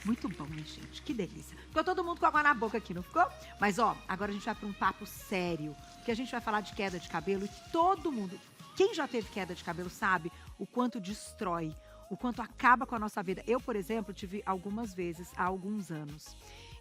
Muito bom, hein, gente? Que delícia. Ficou todo mundo com água na boca aqui, não ficou? Mas, ó, agora a gente vai para um papo sério, porque a gente vai falar de queda de cabelo e todo mundo, quem já teve queda de cabelo sabe o quanto destrói, o quanto acaba com a nossa vida. Eu, por exemplo, tive algumas vezes, há alguns anos.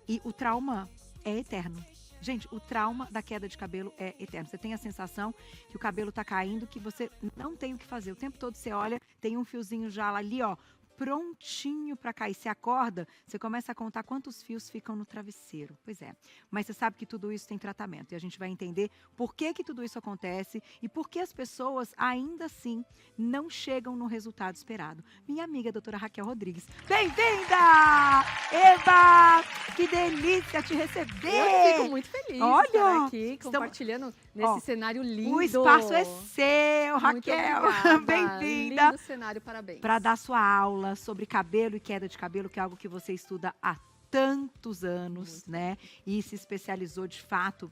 E o trauma é eterno. Gente, o trauma da queda de cabelo é eterno. Você tem a sensação que o cabelo tá caindo, que você não tem o que fazer. O tempo todo você olha, tem um fiozinho já ali, ó, prontinho para cair. Você acorda, você começa a contar quantos fios ficam no travesseiro. Pois é. Mas você sabe que tudo isso tem tratamento. E a gente vai entender por que tudo isso acontece e por que as pessoas ainda assim não chegam no resultado esperado. Minha amiga, doutora Raquel Rodrigues. Bem-vinda! Eba! Que delícia te receber! Eu fico muito feliz de estar aqui compartilhando nesse cenário lindo. O espaço é seu, Raquel. Bem-vinda. Lindo cenário, parabéns. Para dar sua aula sobre cabelo e queda de cabelo, que é algo que você estuda há tantos anos, né? E se especializou de fato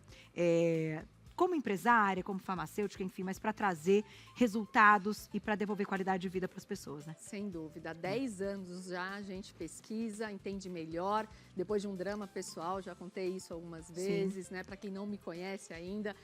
como empresária, como farmacêutica, enfim, mas para trazer resultados e para devolver qualidade de vida para as pessoas, né? Sem dúvida. Há 10 anos já a gente pesquisa, entende melhor. Depois de um drama pessoal, já contei isso algumas vezes, né? Para quem não me conhece ainda,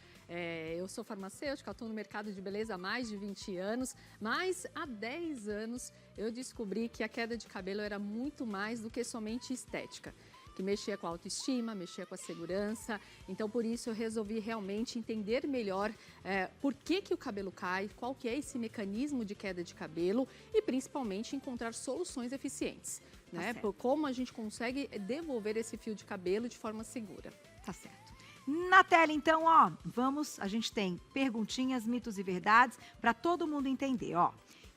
eu sou farmacêutica, estou no mercado de beleza há mais de 20 anos, mas há 10 anos eu descobri que a queda de cabelo era muito mais do que somente estética, que mexia com a autoestima, mexia com a segurança. Então, por isso, eu resolvi realmente entender melhor por que o cabelo cai, qual que é esse mecanismo de queda de cabelo e, principalmente, encontrar soluções eficientes, né? Por como a gente consegue devolver esse fio de cabelo de forma segura. Tá certo. Na tela, então, ó, a gente tem perguntinhas, mitos e verdades para todo mundo entender, ó.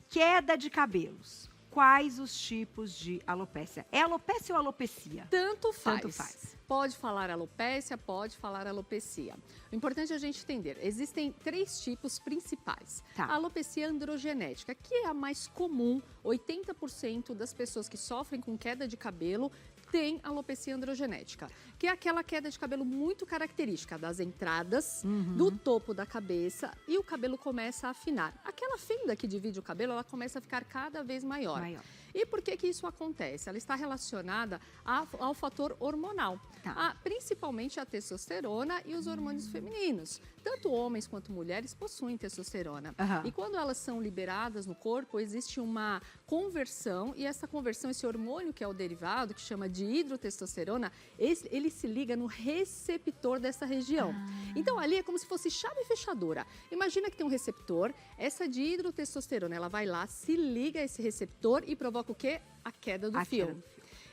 Queda de cabelos. Quais os tipos de alopécia? É alopécia ou alopecia? Tanto faz. Tanto faz. Pode falar alopécia, pode falar alopecia. O importante é a gente entender, existem 3 tipos principais. Tá. A alopecia androgenética, que é a mais comum, 80% das pessoas que sofrem com queda de cabelo tem alopecia androgenética, que é aquela queda de cabelo muito característica das entradas, do topo da cabeça, e o cabelo começa a afinar. Aquela fenda que divide o cabelo, ela começa a ficar cada vez maior. E por que isso acontece? Ela está relacionada ao fator hormonal, principalmente a testosterona e os hormônios femininos. Tanto homens quanto mulheres possuem testosterona. E quando elas são liberadas no corpo, existe uma conversão, e essa conversão, esse hormônio que é o derivado, que chama de hidrotestosterona, ele se liga no receptor dessa região. Então, ali é como se fosse chave e fechadura. Imagina que tem um receptor, essa de hidrotestosterona, ela vai lá, se liga a esse receptor e provoca o quê? A queda do fio.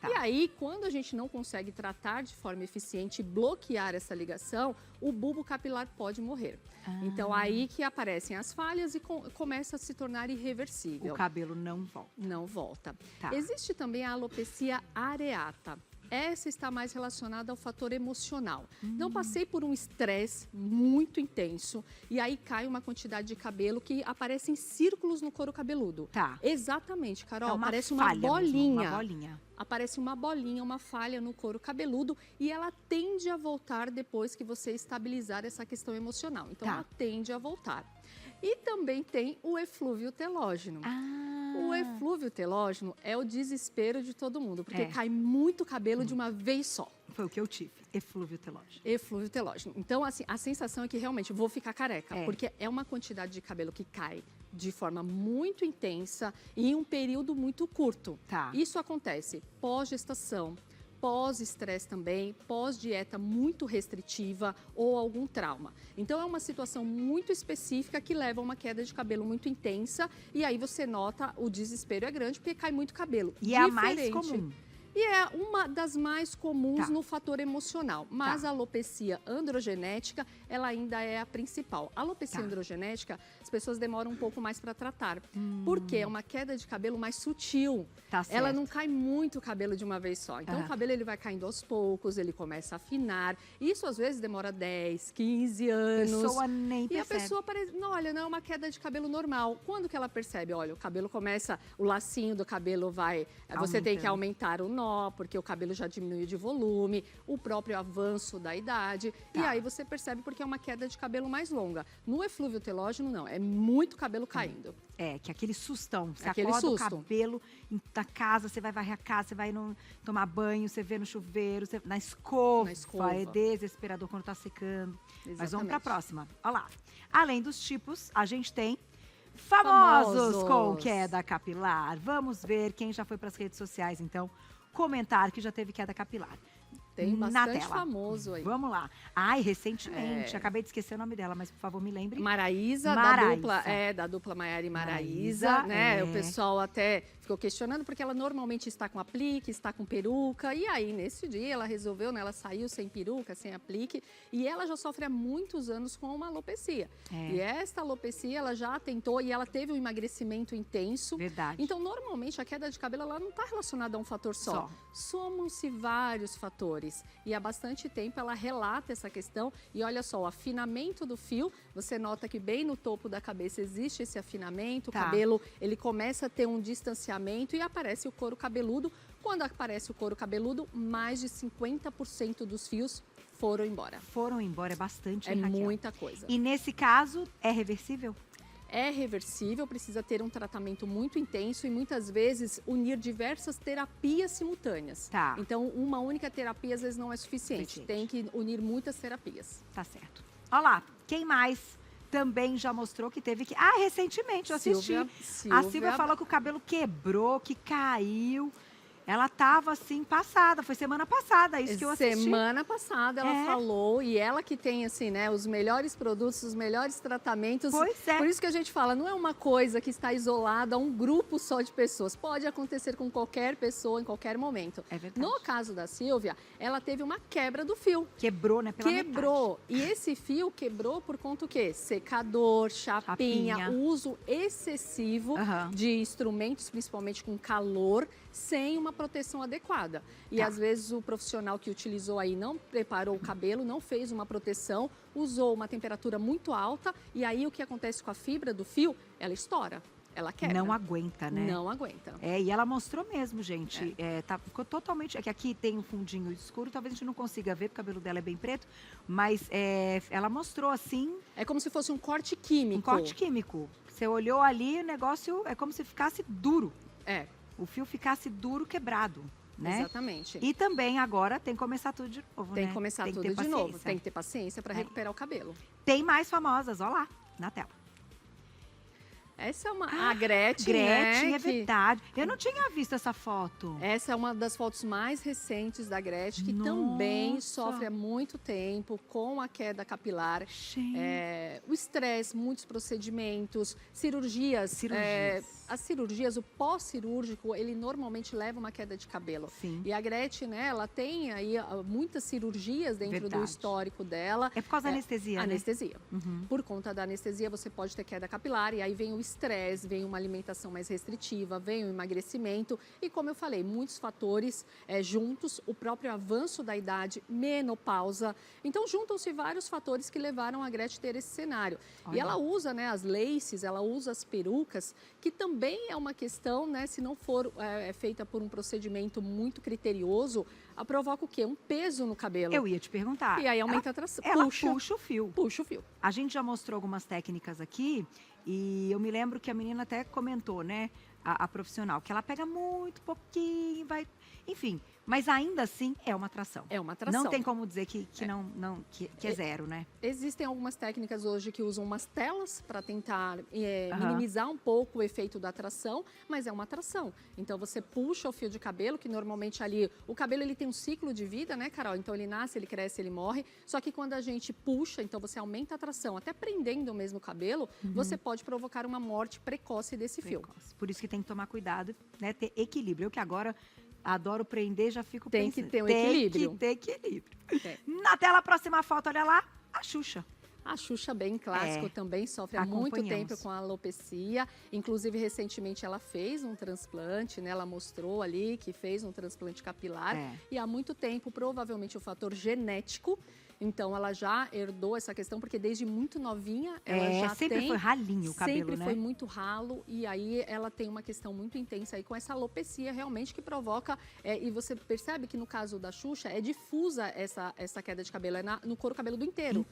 E aí, quando a gente não consegue tratar de forma eficiente e bloquear essa ligação, o bulbo capilar pode morrer. Então, aí que aparecem as falhas e começa a se tornar irreversível. O cabelo não volta. Não volta. Existe também a alopecia areata. Essa está mais relacionada ao fator emocional. Então, passei por um estresse muito intenso e aí cai uma quantidade de cabelo que aparece em círculos no couro cabeludo. Exatamente, Carol. Parece uma bolinha. Uma bolinha. Aparece uma bolinha, uma falha no couro cabeludo e ela tende a voltar depois que você estabilizar essa questão emocional. Então, ela tende a voltar. E também tem o eflúvio telógeno. O eflúvio telógeno é o desespero de todo mundo, porque cai muito cabelo de uma vez só. Foi o que eu tive, eflúvio telógeno. Eflúvio telógeno. Então, assim, a sensação é que realmente vou ficar careca, porque é uma quantidade de cabelo que cai de forma muito intensa e em um período muito curto. Isso acontece pós-gestação, pós-estresse também, pós-dieta muito restritiva ou algum trauma. Então, é uma situação muito específica que leva a uma queda de cabelo muito intensa e aí você nota o desespero é grande porque cai muito cabelo. E é a mais comum. E é uma das mais comuns no fator emocional. Mas a alopecia androgenética, ela ainda é a principal. A alopecia androgenética, as pessoas demoram um pouco mais para tratar. Porque é uma queda de cabelo mais sutil. Ela não cai muito cabelo de uma vez só. Então, o cabelo ele vai caindo aos poucos, ele começa a afinar. Isso, às vezes, demora 10, 15 anos. A pessoa nem percebe. E a pessoa parece, não, olha, não é uma queda de cabelo normal. Quando que ela percebe? Olha, o cabelo começa, o lacinho do cabelo vai... Você tem que aumentar o nó, porque o cabelo já diminuiu de volume, o próprio avanço da idade. E aí você percebe porque é uma queda de cabelo mais longa. No eflúvio telógeno, não. É É muito cabelo caindo. Que aquele sustão. Você Aquele acorda susto. o cabelo na casa, você vai varrer a casa, você vai tomar banho, você vê no chuveiro, na escova. Na escova. É desesperador quando tá secando. Mas vamos Exatamente. pra próxima. Olha lá. Além dos tipos, a gente tem famosos com queda capilar. Vamos ver quem já foi pras redes sociais, então, comentar que já teve queda capilar. Tem na bastante tela. famoso aí. Vamos lá. Ai, recentemente, acabei de esquecer o nome dela, mas por favor me lembre. Maraísa, Maraísa. da dupla Maiara e Maraísa, Maraísa, né? O pessoal até ficou questionando, porque ela normalmente está com aplique, está com peruca, e aí, nesse dia, ela resolveu, né? Ela saiu sem peruca, sem aplique, e ela já sofre há muitos anos com uma alopecia. E esta alopecia, ela já tentou, e ela teve um emagrecimento intenso. Verdade. Então, normalmente, a queda de cabelo, ela não está relacionada a um fator só. Somam-se vários fatores. E há bastante tempo ela relata essa questão. E olha só, o afinamento do fio, você nota que bem no topo da cabeça existe esse afinamento. O cabelo, ele começa a ter um distanciamento e aparece o couro cabeludo. Quando aparece o couro cabeludo, mais de 50% dos fios foram embora. Foram embora, é bastante, É hein, Raquel? muita coisa. E nesse caso, é reversível? É reversível, precisa ter um tratamento muito intenso e muitas vezes unir diversas terapias simultâneas. Então, uma única terapia às vezes não é suficiente. Tem que unir muitas terapias. Tá certo. Olha lá, quem mais também já mostrou que teve que... recentemente eu assisti. A Silvia falou que o cabelo quebrou, que caiu. Ela tava assim, passada, foi semana passada, isso que eu assisti. Semana passada ela falou, e ela que tem assim, né, os melhores produtos, os melhores tratamentos. Pois é. Por isso que a gente fala, não é uma coisa que está isolada a um grupo só de pessoas. Pode acontecer com qualquer pessoa, em qualquer momento. É verdade. No caso da Silvia, ela teve uma quebra do fio. Quebrou, né, pela Quebrou. E esse fio quebrou por conta do quê? Secador, chapinha. Uso excessivo de instrumentos, principalmente com calor, sem uma proteção adequada. E às vezes o profissional que utilizou aí não preparou o cabelo, não fez uma proteção, usou uma temperatura muito alta e aí o que acontece com a fibra do fio? Ela estoura, ela quebra. Não aguenta, né? Não aguenta. E ela mostrou mesmo, gente. Ficou totalmente... É que aqui tem um fundinho escuro, talvez a gente não consiga ver, porque o cabelo dela é bem preto, mas ela mostrou assim... É como se fosse um corte químico. Um corte químico. Você olhou ali, o negócio é como se ficasse duro. O fio ficasse duro, quebrado, né? Exatamente. E também agora tem que começar tudo de novo, Tem né? que começar tudo de novo. Tem que ter paciência para recuperar o cabelo. Tem mais famosas, olha lá, na tela. Essa é a Gretchen, Gretchen, né? é verdade. Eu não tinha visto essa foto. Essa é uma das fotos mais recentes da Gretchen, que também sofre há muito tempo com a queda capilar. O estresse, muitos procedimentos, cirurgias. As cirurgias, o pós-cirúrgico, ele normalmente leva uma queda de cabelo. E a Gretchen, né, ela tem aí muitas cirurgias dentro do histórico dela. É por causa da anestesia, né? Anestesia. Por conta da anestesia, você pode ter queda capilar e aí vem o estresse, vem uma alimentação mais restritiva, vem o emagrecimento e, como eu falei, muitos fatores juntos, o próprio avanço da idade, menopausa. Então, juntam-se vários fatores que levaram a Gretchen a ter esse cenário. E ela usa, né, as laces, ela usa as perucas, que também é uma questão, né, se não for feita por um procedimento muito criterioso, provoca o quê? Um peso no cabelo. Eu ia te perguntar. E aí aumenta a tração. Ela puxa o fio. Puxa o fio. A gente já mostrou algumas técnicas aqui e eu me lembro que a menina até comentou, né, a profissional, que ela pega muito pouquinho, vai... Enfim, mas ainda assim é uma atração. É uma atração. Não tem como dizer que é zero, né? Existem algumas técnicas hoje que usam umas telas para tentar minimizar um pouco o efeito da atração, mas é uma atração. Então você puxa o fio de cabelo, que normalmente ali, o cabelo ele tem um ciclo de vida, né, Carol? Então ele nasce, ele cresce, ele morre. Só que quando a gente puxa, então você aumenta a atração, até prendendo mesmo o cabelo, você pode provocar uma morte precoce desse fio. Por isso que tem que tomar cuidado, né, ter equilíbrio. Eu que agora adoro prender, já fico pensando. Tem que ter um equilíbrio. Tem que ter equilíbrio. Na tela, próxima foto, olha lá, a Xuxa. A Xuxa, bem clássico, também sofre há muito tempo com a alopecia. Inclusive, recentemente, ela fez um transplante, né? Ela mostrou ali que fez um transplante capilar. E há muito tempo, provavelmente, o fator genético Então, ela já herdou essa questão, porque desde muito novinha, ela já sempre foi ralinho o cabelo, sempre né? foi muito ralo, e aí ela tem uma questão muito intensa aí com essa alopecia realmente que provoca, e você percebe que no caso da Xuxa, é difusa essa queda de cabelo, no couro cabeludo inteiro.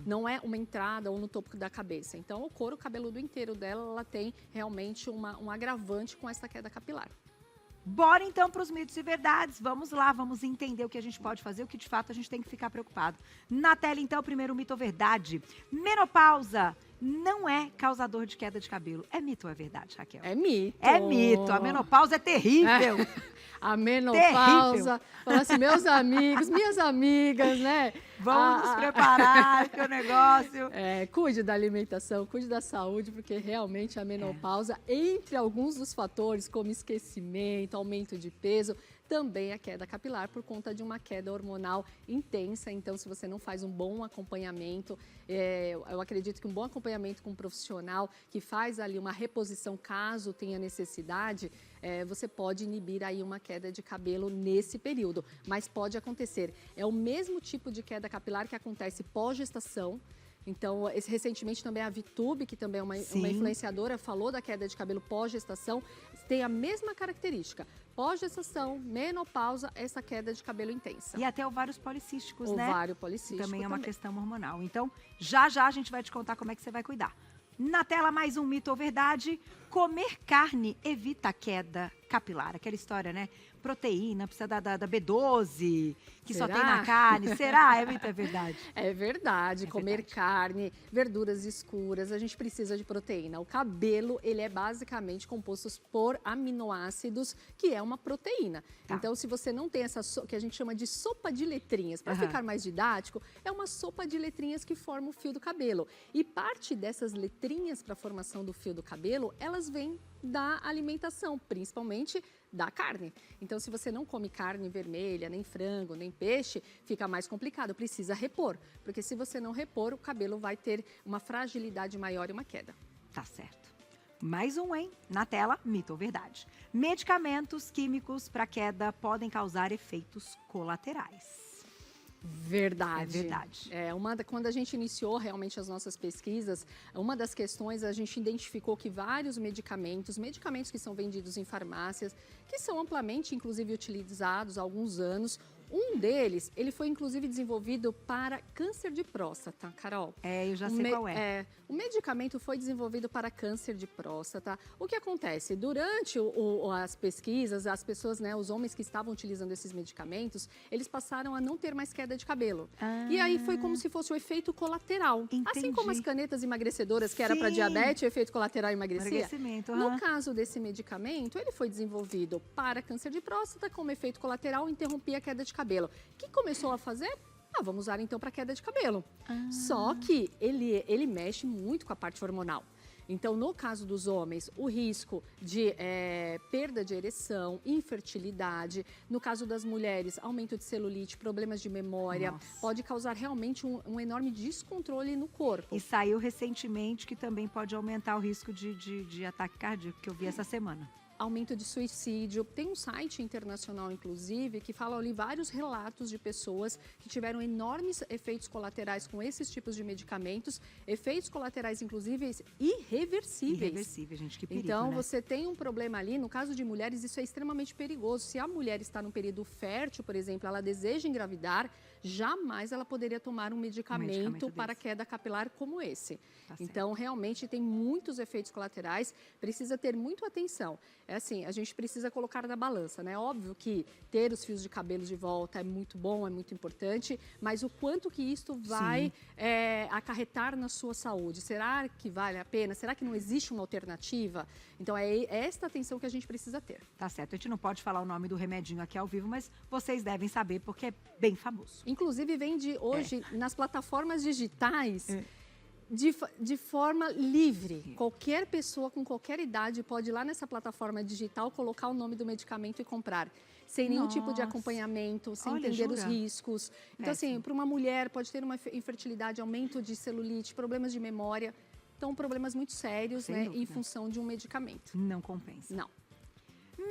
Não é uma entrada ou no topo da cabeça. Então, o couro cabeludo inteiro dela, ela tem realmente um agravante com essa queda capilar. Bora então para os mitos e verdades. Vamos lá, vamos entender o que a gente pode fazer, o que de fato a gente tem que ficar preocupado. Na tela, então, o primeiro mito ou verdade. Menopausa não é causador de queda de cabelo. É mito ou é verdade, Raquel? É mito. É mito. A menopausa é terrível. A menopausa. Falando assim, meus amigos, minhas amigas, né? Vamos nos preparar, que o negócio... Cuide da alimentação, cuide da saúde, porque realmente a menopausa, entre alguns dos fatores, como esquecimento, aumento de peso, também a queda capilar por conta de uma queda hormonal intensa. Então, se você não faz um bom acompanhamento, eu acredito que um bom acompanhamento com um profissional que faz ali uma reposição caso tenha necessidade, você pode inibir aí uma queda de cabelo nesse período. Mas pode acontecer. É o mesmo tipo de queda capilar que acontece pós-gestação. Então, recentemente também a Vitube, que também é uma influenciadora, falou da queda de cabelo pós-gestação, tem a mesma característica. Pós-gestação, menopausa, essa queda de cabelo intensa. E até ovários policísticos, né? Ovário policístico também é uma questão hormonal. Então, já a gente vai te contar como é que você vai cuidar. Na tela, mais um mito ou verdade. Comer carne evita a queda capilar. Aquela história, né? Proteína, precisa da B12, que só tem na carne. Será? É mito ou é verdade? É verdade. Comer carne, verduras escuras, a gente precisa de proteína. O cabelo, ele é basicamente composto por aminoácidos, que é uma proteína. Então, se você não tem essa, que a gente chama de sopa de letrinhas, para ficar mais didático, é uma sopa de letrinhas que forma o fio do cabelo. E parte dessas letrinhas para a formação do fio do cabelo, elas vêm da alimentação, principalmente da carne. Então, se você não come carne vermelha, nem frango, nem peixe, fica mais complicado, precisa repor. Porque se você não repor, o cabelo vai ter uma fragilidade maior e uma queda. Tá certo. Mais um, hein? Na tela, mito ou verdade. Medicamentos químicos para queda podem causar efeitos colaterais. Verdade. É verdade. Quando a gente iniciou realmente as nossas pesquisas, uma das questões, a gente identificou que vários medicamentos que são vendidos em farmácias, que são amplamente, inclusive, utilizados há alguns anos, um deles, ele foi inclusive desenvolvido para câncer de próstata, Carol. Eu já sei qual é. O medicamento foi desenvolvido para câncer de próstata. O que acontece? Durante as pesquisas, as pessoas, né, os homens que estavam utilizando esses medicamentos, eles passaram a não ter mais queda de cabelo. E aí foi como se fosse o efeito colateral. Entendi. Assim como as canetas emagrecedoras, que era para diabetes, o efeito colateral emagrecia. No caso desse medicamento, ele foi desenvolvido para câncer de próstata, como efeito colateral, interrompia a queda de cabelo. O que começou a fazer? Vamos usar então para queda de cabelo. Só que ele mexe muito com a parte hormonal. Então, no caso dos homens, o risco de perda de ereção, infertilidade. No caso das mulheres, aumento de celulite, problemas de memória. Pode causar realmente um enorme descontrole no corpo. E saiu recentemente que também pode aumentar o risco de ataque cardíaco, que eu vi essa semana. Aumento de suicídio. Tem um site internacional, inclusive, que fala ali vários relatos de pessoas que tiveram enormes efeitos colaterais com esses tipos de medicamentos, efeitos colaterais, inclusive, irreversíveis. Irreversível, gente, que perigo, então, né? você tem um problema ali, no caso de mulheres, isso é extremamente perigoso. Se a mulher está num período fértil, por exemplo, ela deseja engravidar, jamais ela poderia tomar um medicamento para queda capilar como esse. Então, realmente, tem muitos efeitos colaterais, precisa ter muita atenção. É assim, a gente precisa colocar na balança, né? Óbvio que ter os fios de cabelo de volta é muito bom, é muito importante, mas o quanto que isto vai acarretar na sua saúde? Será que vale a pena? Será que não existe uma alternativa? Então, é esta atenção que a gente precisa ter. Tá certo, a gente não pode falar o nome do remedinho aqui ao vivo, mas vocês devem saber porque é bem famoso. Inclusive, vende hoje nas plataformas digitais... De forma livre. Qualquer pessoa com qualquer idade pode ir lá nessa plataforma digital, colocar o nome do medicamento e comprar. Sem nenhum tipo de acompanhamento, sem entender os riscos. Então, assim, para uma mulher pode ter uma infertilidade, aumento de celulite, problemas de memória. Então, problemas muito sérios, né, em função de um medicamento. Não compensa. Não.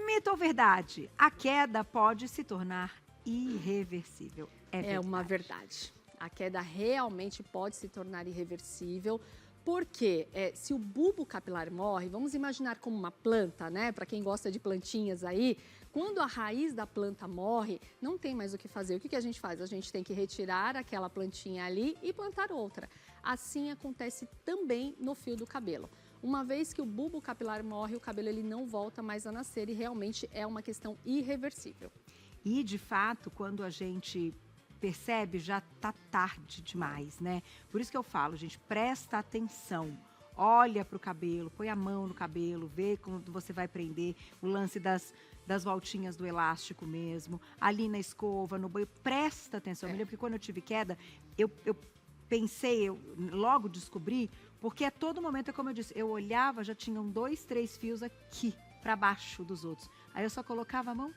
Mito ou verdade? A queda pode se tornar irreversível. É uma verdade. A queda realmente pode se tornar irreversível. Porque se o bulbo capilar morre, vamos imaginar como uma planta, né? Para quem gosta de plantinhas aí, quando a raiz da planta morre, não tem mais o que fazer. O que a gente faz? A gente tem que retirar aquela plantinha ali e plantar outra. Assim acontece também no fio do cabelo. Uma vez que o bulbo capilar morre, o cabelo ele não volta mais a nascer e realmente é uma questão irreversível. E, de fato, quando a gente percebe, já tá tarde demais, né? Por isso que eu falo, gente, presta atenção. Olha pro cabelo, põe a mão no cabelo, vê quando você vai prender, o lance das voltinhas do elástico mesmo, ali na escova, no banho, presta atenção. Eu me lembro que quando eu tive queda, eu pensei, eu logo descobri, porque a todo momento, é como eu disse, eu olhava, já tinham 2, 3 fios aqui, para baixo dos outros. Aí eu só colocava a mão,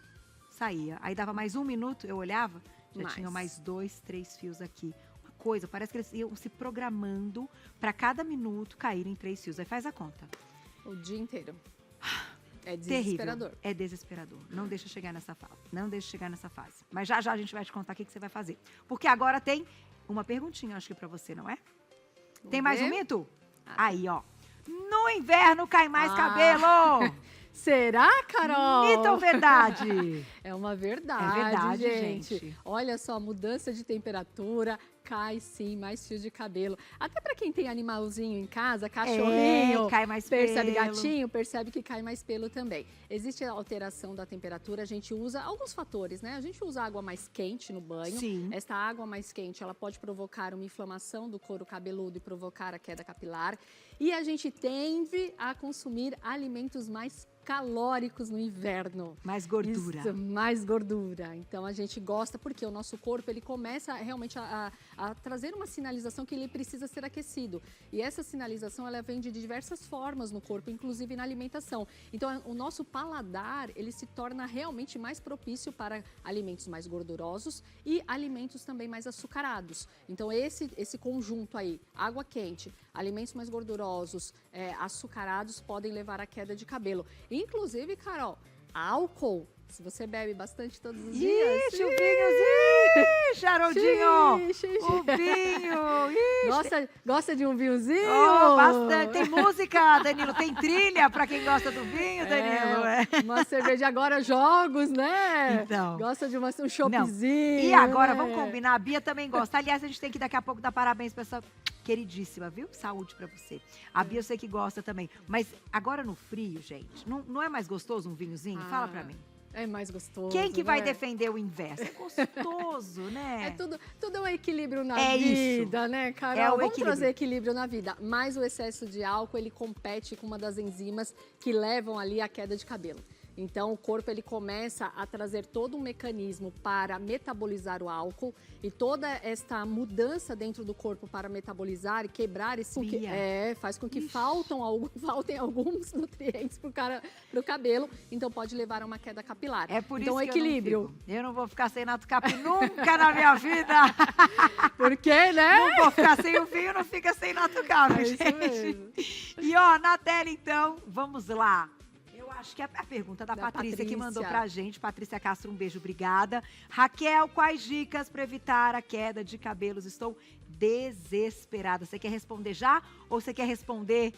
saía. Aí dava mais 1 minuto, eu olhava, já tinham mais 2, 3 fios aqui. Uma coisa, parece que eles iam se programando para cada minuto caírem 3 fios. Aí faz a conta. O dia inteiro. É desesperador. Terrível. É desesperador. Não deixa chegar nessa fase. Não deixa chegar nessa fase. Mas já a gente vai te contar o que você vai fazer. Porque agora tem uma perguntinha, acho que para você, não é? Tem mais um mito? Aí, ó. No inverno cai mais cabelo! Será, Carol? Mito ou verdade? É uma verdade, É verdade, gente. Olha só, mudança de temperatura, cai sim mais fios de cabelo. Até para quem tem animalzinho em casa, cachorrinho, cai mais percebe pelo. gatinho, percebe que cai mais pelo também. Existe a alteração da temperatura, a gente usa alguns fatores, né? A gente usa água mais quente no banho. Sim. Esta água mais quente, ela pode provocar uma inflamação do couro cabeludo e provocar a queda capilar. E a gente tende a consumir alimentos mais calóricos no inverno. Mais gordura. Isso, mais gordura. Então a gente gosta porque o nosso corpo ele começa realmente a trazer uma sinalização que ele precisa ser aquecido. E essa sinalização ela vem de diversas formas no corpo, inclusive na alimentação. Então o nosso paladar ele se torna realmente mais propício para alimentos mais gordurosos e alimentos também mais açucarados. Então esse conjunto aí, água quente, alimentos mais gordurosos, açucarados podem levar à queda de cabelo. Inclusive, Carol, álcool, se você bebe bastante todos os dias... Ixi, o vinhozinho! Charodinho! O vinho! Gosta de um vinhozinho? Oh, bastante. Tem música, Danilo, tem trilha para quem gosta do vinho, Danilo. Uma cerveja agora, jogos, né? Então. Gosta de um choppzinho. E agora, vamos combinar, a Bia também gosta. Aliás, a gente tem que daqui a pouco dar parabéns para essa queridíssima, viu? Saúde para você. A Bia eu sei que gosta também. Mas agora no frio, gente, não é mais gostoso um vinhozinho? Fala para mim. É mais gostoso. Quem que vai defender o inverso? É gostoso, né? Tudo é um equilíbrio na isso. vida, né, Carol? Vamos trazer equilíbrio na vida. Mas o excesso de álcool, ele compete com uma das enzimas que levam ali à queda de cabelo. Então, o corpo ele começa a trazer todo um mecanismo para metabolizar o álcool e toda esta mudança dentro do corpo para metabolizar e quebrar esse... faz com que faltem alguns nutrientes para o cabelo, então pode levar a uma queda capilar. É por então, isso equilíbrio. que eu não fico. Eu não vou ficar sem Nato Cap nunca na minha vida. Por quê, né? Não vou ficar sem o vinho, não fica sem Nato Cap, gente. Isso mesmo. E ó, na tela então, vamos lá. Acho que é a pergunta da Patrícia que mandou pra gente. Patrícia Castro, um beijo, obrigada. Raquel, quais dicas para evitar a queda de cabelos? Estou desesperada. Você quer responder já ou você quer responder?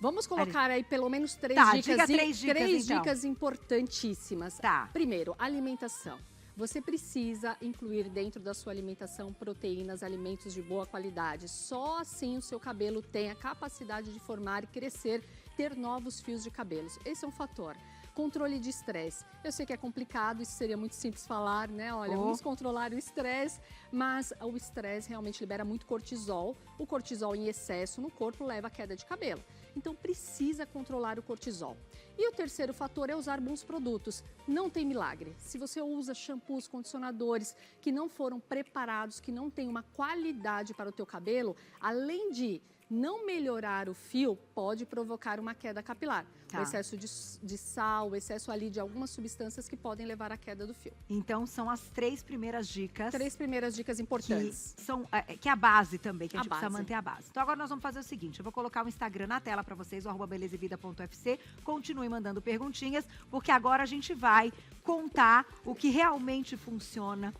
Vamos colocar aí pelo menos três dicas importantíssimas. Tá. Primeiro, alimentação. Você precisa incluir dentro da sua alimentação proteínas, alimentos de boa qualidade. Só assim o seu cabelo tem a capacidade de formar e crescer, ter novos fios de cabelos. Esse é um fator. Controle de estresse. Eu sei que é complicado, isso seria muito simples falar, né? Olha, vamos controlar o estresse, mas o estresse realmente libera muito cortisol. O cortisol em excesso no corpo leva à queda de cabelo. Então, precisa controlar o cortisol. E o terceiro fator é usar bons produtos. Não tem milagre. Se você usa shampoos, condicionadores que não foram preparados, que não têm uma qualidade para o teu cabelo, além de não melhorar o fio, pode provocar uma queda capilar. O excesso de sal, o excesso ali de algumas substâncias que podem levar à queda do fio. Então, são as 3 primeiras dicas. 3 primeiras dicas importantes. Que é a base também, que a gente precisa manter a base. Então, agora nós vamos fazer o seguinte, eu vou colocar o Instagram na tela para vocês, o @belezevida.ufc. Continue mandando perguntinhas, porque agora a gente vai contar o que realmente funciona,